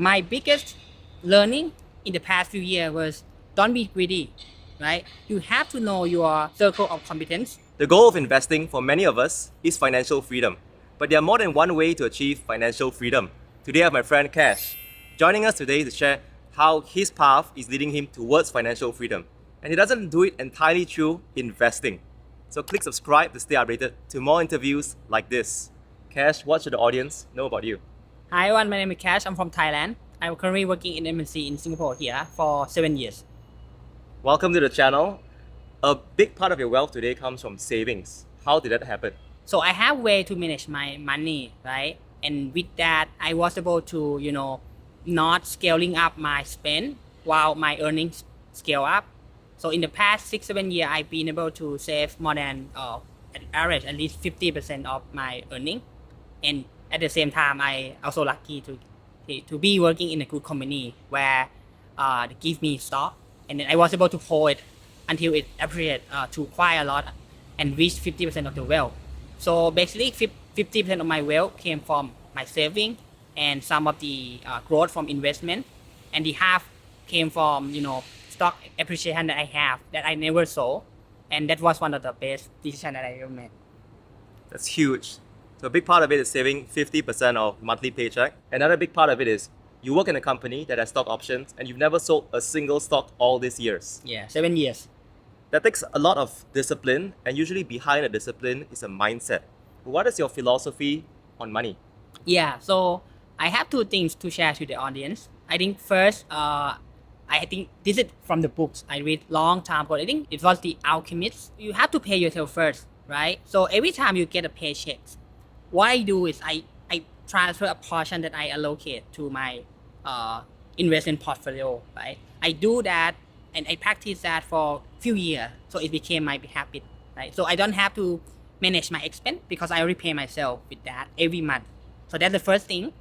my biggest learning in the past few years was don't be greedy, right? You have to know your circle of competence. The goal of investing for many of us is financial freedom. But there are more than one way to achieve financial freedom. Today I have my friend Cash joining us today to share how his path is leading him towards financial freedom. And he doesn't do it entirely through investing. So click subscribe to stay updated to more interviews like this. Cash, what should the audience know about you? Hi everyone, my name is Cash. I'm from Thailand. I'm currently working in MNC in Singapore here for 7 years. Welcome to the channel. A big part of your wealth today comes from savings. How did that happen? So I have way to manage my money, right? And with that, I was able to, not scaling up my spend while my earnings scale up. So in the past 6-7 years, I've been able to save more than an average at least 50% of my earning. And at the same time, I also lucky to be working in a good company where they give me stock, and then I was able to hold it until it appreciated to quite a lot and reach 50% of the wealth. So basically 50% of my wealth came from my saving and some of the growth from investment, and the half came from stock appreciation that I have that I never sold, and that was one of the best decisions that I ever made. That's huge. So a big part of it is saving 50% of monthly paycheck. Another big part of it is you work in a company that has stock options and you've never sold a single stock all these years. Yeah, 7 years. That takes a lot of discipline, and usually behind a discipline is a mindset. What is your philosophy on money? Yeah, so I have two things to share to the audience. I think first, I think this is from the books I read long time ago. I think it was The Alchemist. You have to pay yourself first, right? So every time you get a paycheck, what I do is I transfer a portion that I allocate to my investment portfolio, right? I do that and I practice that for few years, so it became my habit, right? So I don't have to manage my expense because I already pay myself with that every month. So that's the first thing.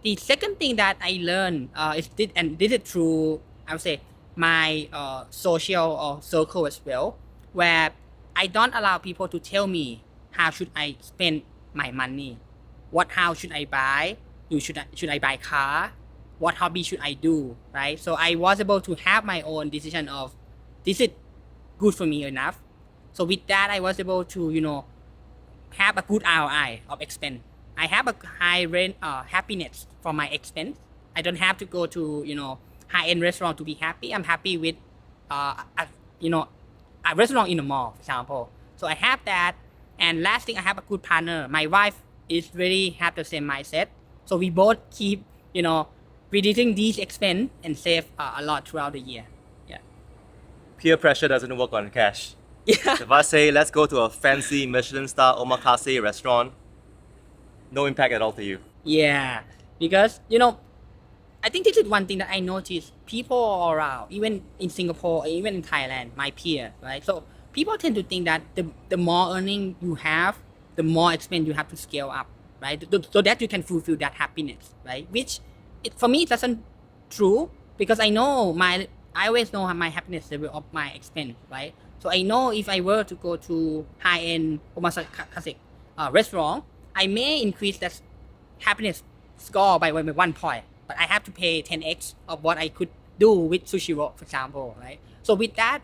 The second thing that I learned is this, and this is through, I would say, my social or circle as well, where I don't allow people to tell me how should I spend my money. How should I buy? Should I buy car? What hobby should I do, right? So I was able to have my own decision of this is good for me enough. So with that, I was able to, have a good ROI of expense. I have a high rate happiness from my expense. I don't have to go to, high-end restaurant to be happy. I'm happy with, a restaurant in the mall, for example. So I have that. And last thing, I have a good partner. My wife is really have the same mindset. So we both keep, reducing these expense and save a lot throughout the year. Yeah. Peer pressure doesn't work on Cash. Yeah. If I say, let's go to a fancy Michelin star omakase restaurant, no impact at all to you. Yeah. Because, I think this is one thing that I noticed. People all around, even in Singapore, even in Thailand, my peer, right? So people tend to think that the more earning you have, the more expense you have to scale up, right? So that you can fulfill that happiness, right? Which, for me, it doesn't true, because I always know my happiness level of my expense, right? So I know if I were to go to high-end omakase restaurant, I may increase that happiness score by 1 point, but I have to pay 10x of what I could do with sushi roll, for example, right? So with that,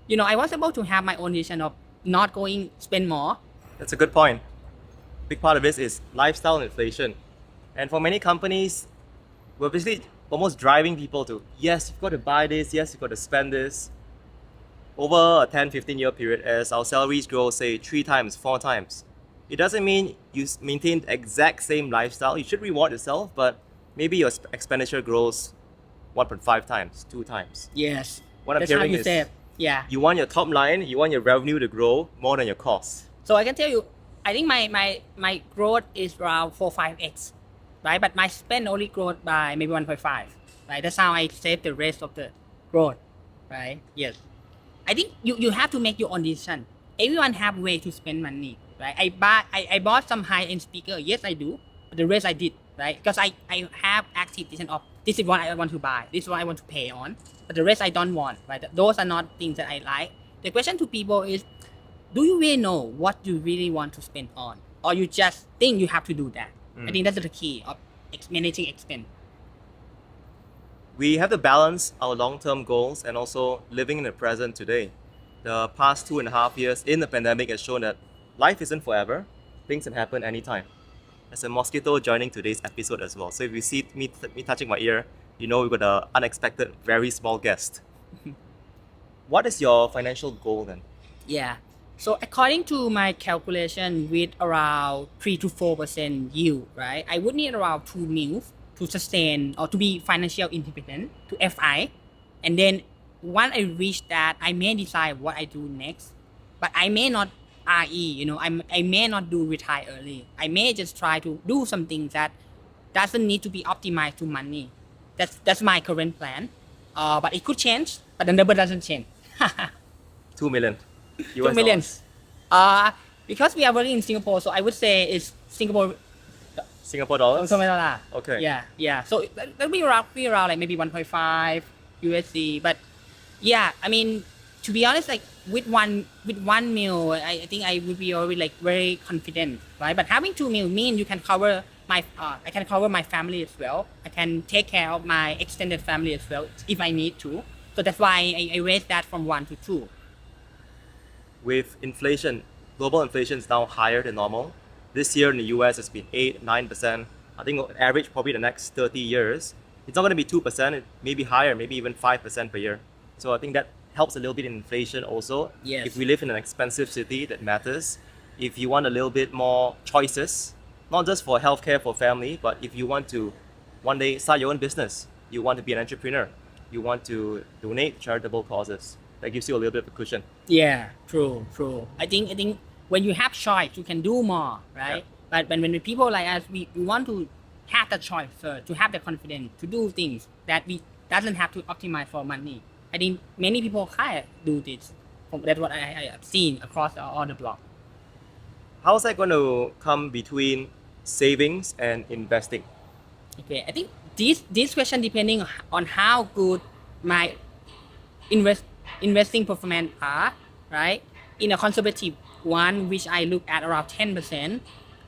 I was able to have my own decision of not going spend more. That's a good point. Big part of this is lifestyle inflation. And for many companies, we're basically almost driving people to, yes, you've got to buy this, yes, you've got to spend this. Over a 10-15 year period, as our salaries grow, say 3 times, 4 times, it doesn't mean you maintain the exact same lifestyle. You should reward yourself, but maybe your expenditure grows 1.5 times, 2 times. Yes. What I'm That's how hearing you is, save. Yeah. you want your top line, you want your revenue to grow more than your costs. So I can tell you, I think my growth is around 4-5x, right? But my spend only growth by maybe 1.5, right? That's how I save the rest of the growth, right? Yes. I think you have to make your own decision. Everyone have way to spend money, right? I bought some high-end speaker. Yes, I do. But the rest I did, right? Because I have active decision of this is what I want to buy. This is what I want to pay on. But the rest I don't want, right? Those are not things that I like. The question to people is, do you really know what you really want to spend on? Or you just think you have to do that? I think that's the key of managing expense. We have to balance our long-term goals and also living in the present today. The past 2.5 years in the pandemic has shown that life isn't forever. Things can happen anytime. There's a mosquito joining today's episode as well. So if you see me touching my ear, you know we've got an unexpected, very small guest. What is your financial goal then? Yeah. So according to my calculation, with around 3 to 4% yield, right, I would need around 2 mils to sustain or to be financial independent to FI, and then once I reach that, I may decide what I do next, but I may not I may not do retire early. I may just try to do something that doesn't need to be optimized to money. That's my current plan. But it could change, but the number doesn't change. 2 million. 2 million. Because we are working in Singapore, so I would say it's Singapore dollars? $. Okay. Yeah. So that'll be around like maybe 1.5 USD. But yeah, I mean, to be honest, like with one meal, I think I would be already like very confident, right? But having 2 meal mean you can cover I can cover my family as well. I can take care of my extended family as well if I need to. So that's why I raised that from 1 to 2. With inflation, global inflation is now higher than normal. This year in the US, it's been 8-9%. I think on average, probably the next 30 years, it's not going to be 2%, it may be higher, maybe even 5% per year. So I think that helps a little bit in inflation also. Yes. If we live in an expensive city, that matters. If you want a little bit more choices, not just for healthcare for family, but if you want to one day start your own business, you want to be an entrepreneur, you want to donate charitable causes, that gives you a little bit of a cushion. Yeah, true. I think when you have choice, you can do more, right? Yeah. But when people like us, we want to have the choice first, to have the confidence to do things that we doesn't have to optimize for money. I think many people can't do this. That's what I have seen across all the blog. How's that going to come between savings and investing? Okay, I think this question depending on how good my investing performance are, right? In a conservative one, which I look at around 10%,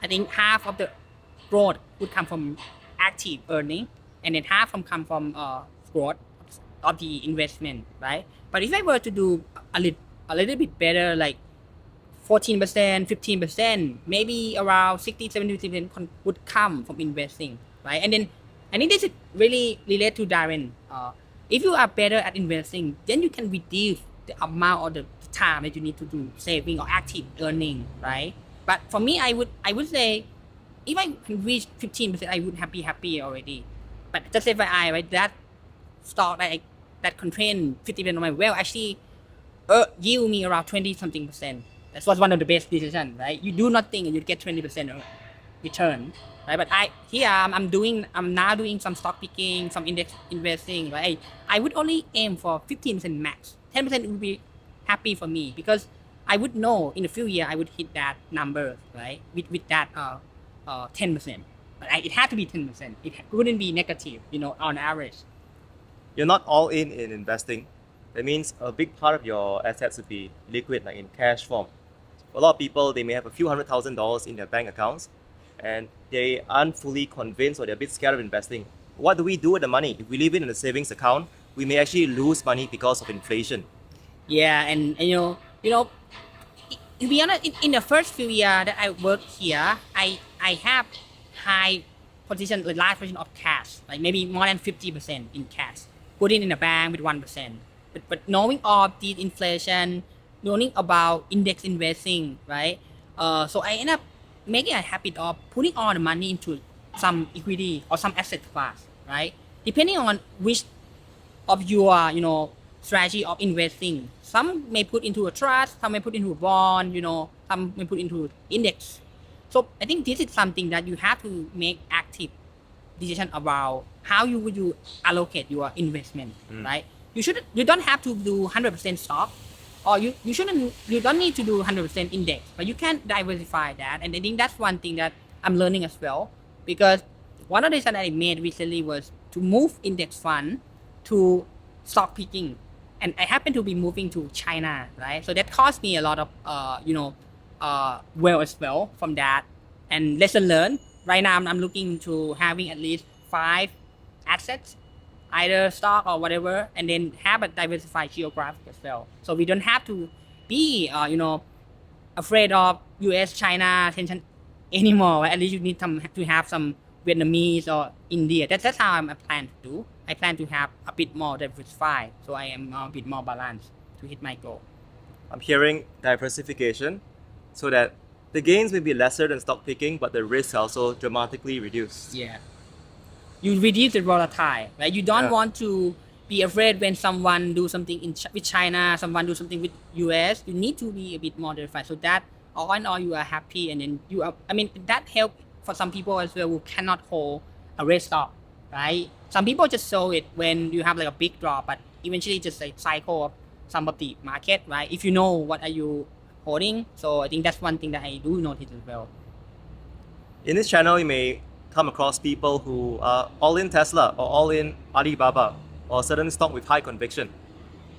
I think half of the growth would come from active earning, and then half come from growth of the investment, right? But if I were to do a little bit better, like 14%, 15%, maybe around 60-70% would come from investing, right? And then I think this is really relate to Daren. If you are better at investing, then you can reduce the amount or the time that you need to do saving or active earning, right? But for me, I would say if I can reach 15%, I would be happy already. But just FYI, right, that stock that contain 50% of my wealth actually yield me around 20-something%. That was one of the best decisions, right? You do nothing and you get 20% return, right? But I'm now doing some stock picking, some index investing, right? I would only aim for 15% max. 10% would be happy for me because I would know in a few years I would hit that number, right? With that 10%. But it had to be 10%. It couldn't be negative, on average. You're not all in investing. That means a big part of your assets would be liquid, like in cash form. For a lot of people, they may have a few $100,000 in their bank accounts and they aren't fully convinced or they're a bit scared of investing. What do we do with the money? If we leave it in a savings account, we may actually lose money because of inflation. Yeah, and to be honest, in the first few years that I worked here, I have high position, a large position of cash, like maybe more than 50% in cash, put it in the bank with 1%. But knowing all the inflation, knowing about index investing, right? So I end up making a habit of putting all the money into some equity or some asset class, right? Depending on which of your strategy of investing. Some may put into a trust, some may put into a bond, some may put into index. So I think this is something that you have to make active decision about how would you allocate your investment, right? You don't have to do 100% stock, or you don't need to do 100% index, but you can diversify that. And I think that's one thing that I'm learning as well, because one of the decisions that I made recently was to move index fund to stock picking, and I happen to be moving to China, right? So that cost me a lot of as well from that, and lesson learned. Right now I'm looking to having at least 5 assets either stock or whatever, and then have a diversified geographic as well. So we don't have to be, afraid of U.S. China tension anymore. Right? At least you need to have some Vietnamese or India. That's how I plan to do. I plan to have a bit more diversified, so I am a bit more balanced to hit my goal. I'm hearing diversification so that the gains may be lesser than stock picking, but the risks are also dramatically reduced. Yeah. You reduce the volatile, right? You don't Yeah. want to be afraid when someone do something with China, someone do something with US. You need to be a bit more diversified so that all in all you are happy, and then you are. I mean that help for some people as well who cannot hold a red stock, right? Some people just sell it when you have like a big drop, but eventually just a cycle of some of the market, right? If you know what are you holding, so I think that's one thing that I do notice as well. In this channel, you may come across people who are all in Tesla or all in Alibaba or certain stock with high conviction.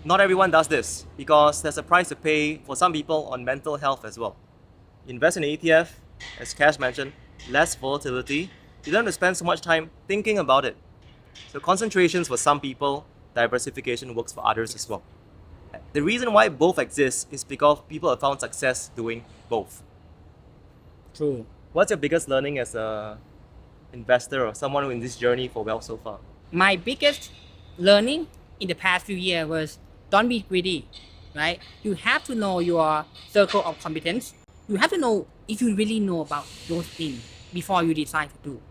Not everyone does this because there's a price to pay for some people on mental health as well. Invest in ETF, as Cash mentioned, less volatility. You don't have to spend so much time thinking about it. So concentrations for some people, diversification works for others as well. The reason why both exist is because people have found success doing both. True. What's your biggest learning as a investor or someone who in this journey for wealth so far? My biggest learning in the past few years was don't be greedy, right? You have to know your circle of competence. You have to know if you really know about those things before you decide to do.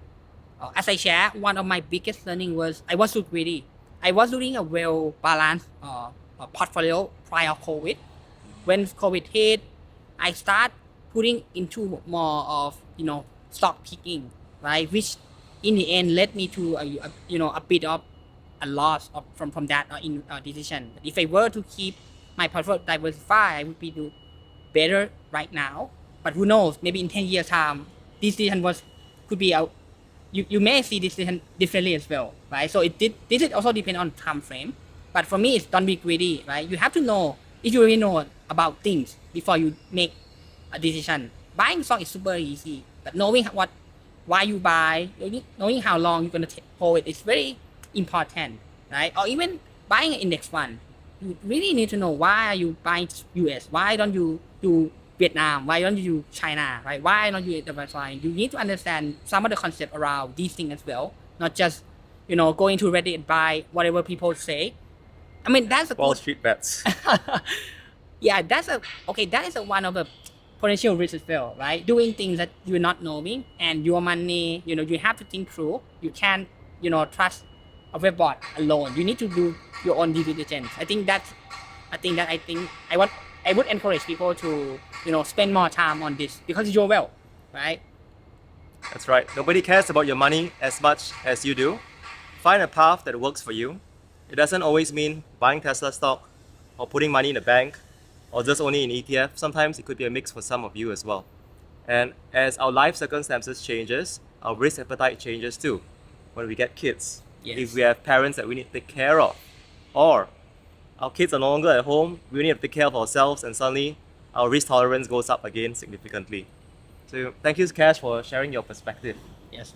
As I share, one of my biggest learning was I was too greedy. I was doing a well balanced portfolio prior COVID. When COVID hit, I start putting into more of stock picking, right? Which in the end led me to a bit of a loss from that decision. But if I were to keep my portfolio diversified, I would be do better right now. But who knows? Maybe in 10 years time, this decision could be out. You may see this decision differently as well, right? So this is also depend on time frame. But for me, it's don't be greedy, right? You have to know if you really know about things before you make a decision. Buying stock is super easy, but knowing why you buy, knowing how long you're gonna hold it is very important, right? Or even buying an index fund, you really need to know why are you buying US? Why don't you do Vietnam? Why don't you do China? Right? Why don't you diversify? You need to understand some of the concept around these things as well, not just go into Reddit and buy whatever people say. I mean that's a Wall good, Street bets. yeah, that is one of the potential risks as well, right? Doing things that you're not knowing and your money, you have to think through. You can't, trust a web bot alone. You need to do your own due diligence. I think I would encourage people to, spend more time on this because it's your wealth, right? That's right. Nobody cares about your money as much as you do. Find a path that works for you. It doesn't always mean buying Tesla stock or putting money in the bank or just only in ETF. Sometimes it could be a mix for some of you as well. And as our life circumstances changes, our risk appetite changes too. When we get kids, Yes. if we have parents that we need to take care of, or our kids are no longer at home, we need to take care of ourselves, and suddenly our risk tolerance goes up again significantly. So thank you, Cash, for sharing your perspective. Yes.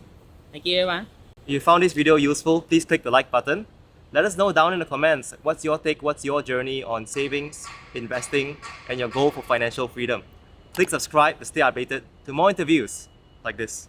Thank you, everyone. If you found this video useful, please click the like button. Let us know down in the comments what's your take, what's your journey on savings, investing, and your goal for financial freedom. Click subscribe to stay updated to more interviews like this.